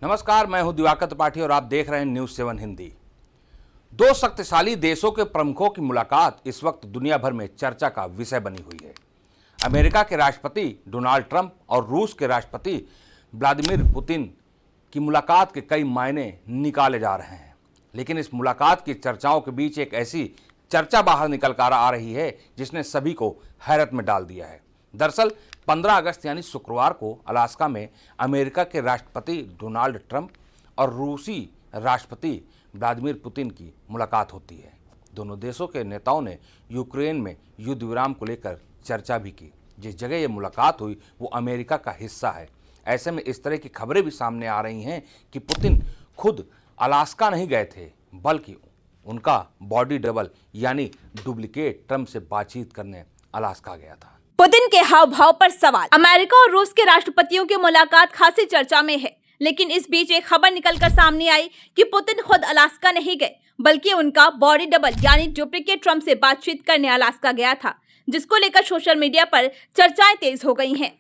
नमस्कार, मैं हूं दिवाकर त्रिपाठी और आप देख रहे हैं न्यूज़ 7 हिंदी। दो शक्तिशाली देशों के प्रमुखों की मुलाकात इस वक्त दुनिया भर में चर्चा का विषय बनी हुई है। अमेरिका के राष्ट्रपति डोनाल्ड ट्रंप और रूस के राष्ट्रपति व्लादिमीर पुतिन की मुलाकात के कई मायने निकाले जा रहे हैं, लेकिन इस मुलाकात की चर्चाओं के बीच एक ऐसी चर्चा बाहर निकल कर आ रही है जिसने सभी को हैरत में डाल दिया है। दरअसल 15 अगस्त यानी शुक्रवार को अलास्का में अमेरिका के राष्ट्रपति डोनाल्ड ट्रंप और रूसी राष्ट्रपति व्लादिमीर पुतिन की मुलाकात होती है। दोनों देशों के नेताओं ने यूक्रेन में युद्ध विराम को लेकर चर्चा भी की। जिस जगह ये मुलाकात हुई वो अमेरिका का हिस्सा है। ऐसे में इस तरह की खबरें भी सामने आ रही हैं कि पुतिन खुद अलास्का नहीं गए थे, बल्कि उनका बॉडी डबल यानी डुप्लीकेट ट्रंप से बातचीत करने अलास्का गया था। पुतिन के हाव भाव पर सवाल। अमेरिका और रूस के राष्ट्रपतियों की मुलाकात खासी चर्चा में है, लेकिन इस बीच एक खबर निकलकर सामने आई कि पुतिन खुद अलास्का नहीं गए, बल्कि उनका बॉडी डबल यानी डुप्लीकेट ट्रंप से बातचीत करने अलास्का गया था, जिसको लेकर सोशल मीडिया पर चर्चाएं तेज हो गई हैं।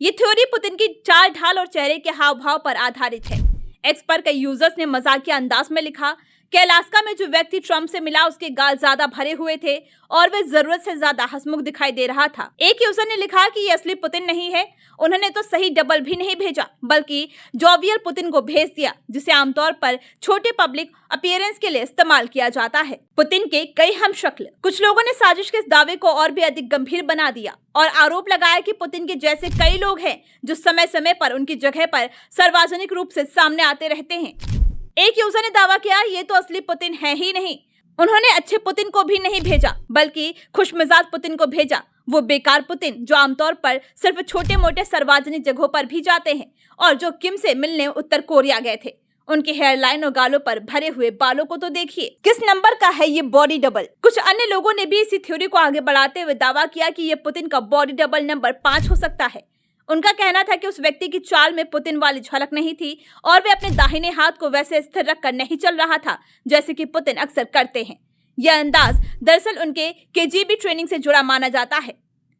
ये थ्योरी पुतिन की चाल ढाल और चेहरे के हाव भाव पर आधारित है। एक्स पर कई यूजर्स ने मजाकिया अंदाज में लिखा कि अलास्का में जो व्यक्ति ट्रंप से मिला उसके गाल ज्यादा भरे हुए थे और वे जरूरत से ज्यादा हंसमुख दिखाई दे रहा था। एक यूजर ने लिखा कि ये असली पुतिन नहीं है, उन्होंने तो सही डबल भी नहीं भेजा, बल्कि जोवियल पुतिन को भेज दिया, जिसे आमतौर पर छोटे पब्लिक अपीयरेंस के लिए इस्तेमाल किया जाता है। पुतिन के कई हमशक्ल। कुछ लोगों ने साजिश के इस दावे को और भी अधिक गंभीर बना दिया और आरोप लगाया कि पुतिन के जैसे कई लोग हैं जो समय समय पर उनकी जगह पर सार्वजनिक रूप से सामने आते रहते हैं। एक यूजर ने दावा किया, ये तो असली पुतिन है ही नहीं, उन्होंने अच्छे पुतिन को भी नहीं भेजा, बल्कि खुशमिजाज पुतिन को भेजा, वो बेकार पुतिन जो आमतौर पर सिर्फ छोटे मोटे सार्वजनिक जगहों पर भी जाते हैं और जो किम से मिलने उत्तर कोरिया गए थे। उनकी हेयरलाइन और गालों पर भरे हुए बालों को तो देखिए। किस नंबर का है ये बॉडी डबल? कुछ अन्य लोगों ने भी इसी थ्योरी को आगे बढ़ाते हुए दावा किया कि ये पुतिन का बॉडी डबल नंबर 5 हो सकता है। उनका कहना था कि उस व्यक्ति की चाल में पुतिन वाली झलक नहीं थी और वे अपने दाहिने हाथ को वैसे स्थिर रखकर नहीं चल रहा था जैसे कि पुतिन अक्सर करते हैं। यह अंदाज दरअसल उनके केजीबी ट्रेनिंग से जुड़ा माना जाता है।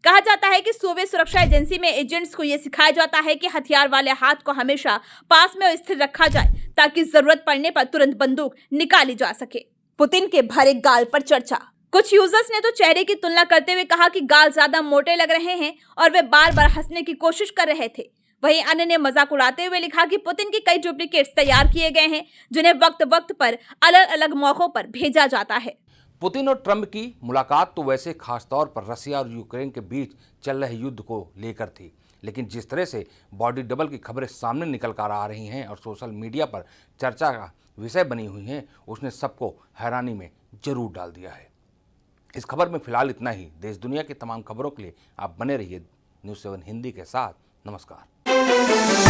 कहा जाता है कि सोवियत सुरक्षा एजेंसी में एजेंट्स को यह सिखाया जाता है कि हथियार वाले हाथ को हमेशा पास में स्थिर रखा जाए ताकि जरूरत पड़ने पर तुरंत बंदूक निकाली जा सके। पुतिन के भरे गाल पर चर्चा। कुछ यूजर्स ने तो चेहरे की तुलना करते हुए कहा कि गाल ज्यादा मोटे लग रहे हैं और वे बार बार हंसने की कोशिश कर रहे थे। वहीं अन्य ने मजाक उड़ाते हुए लिखा कि पुतिन के कई डुप्लीकेट्स तैयार किए गए हैं जिन्हें वक्त वक्त पर अलग अलग मौकों पर भेजा जाता है। पुतिन और ट्रंप की मुलाकात तो वैसे खासतौर पर रसिया और यूक्रेन के बीच चल रहे युद्ध को लेकर थी, लेकिन जिस तरह से बॉडी डबल की खबरें सामने निकल कर आ रही हैं और सोशल मीडिया पर चर्चा का विषय बनी हुई हैं, उसने सबको हैरानी में जरूर डाल दिया है। इस खबर में फिलहाल इतना ही। देश दुनिया की तमाम खबरों के लिए आप बने रहिए न्यूज़ 7 हिंदी के साथ। नमस्कार।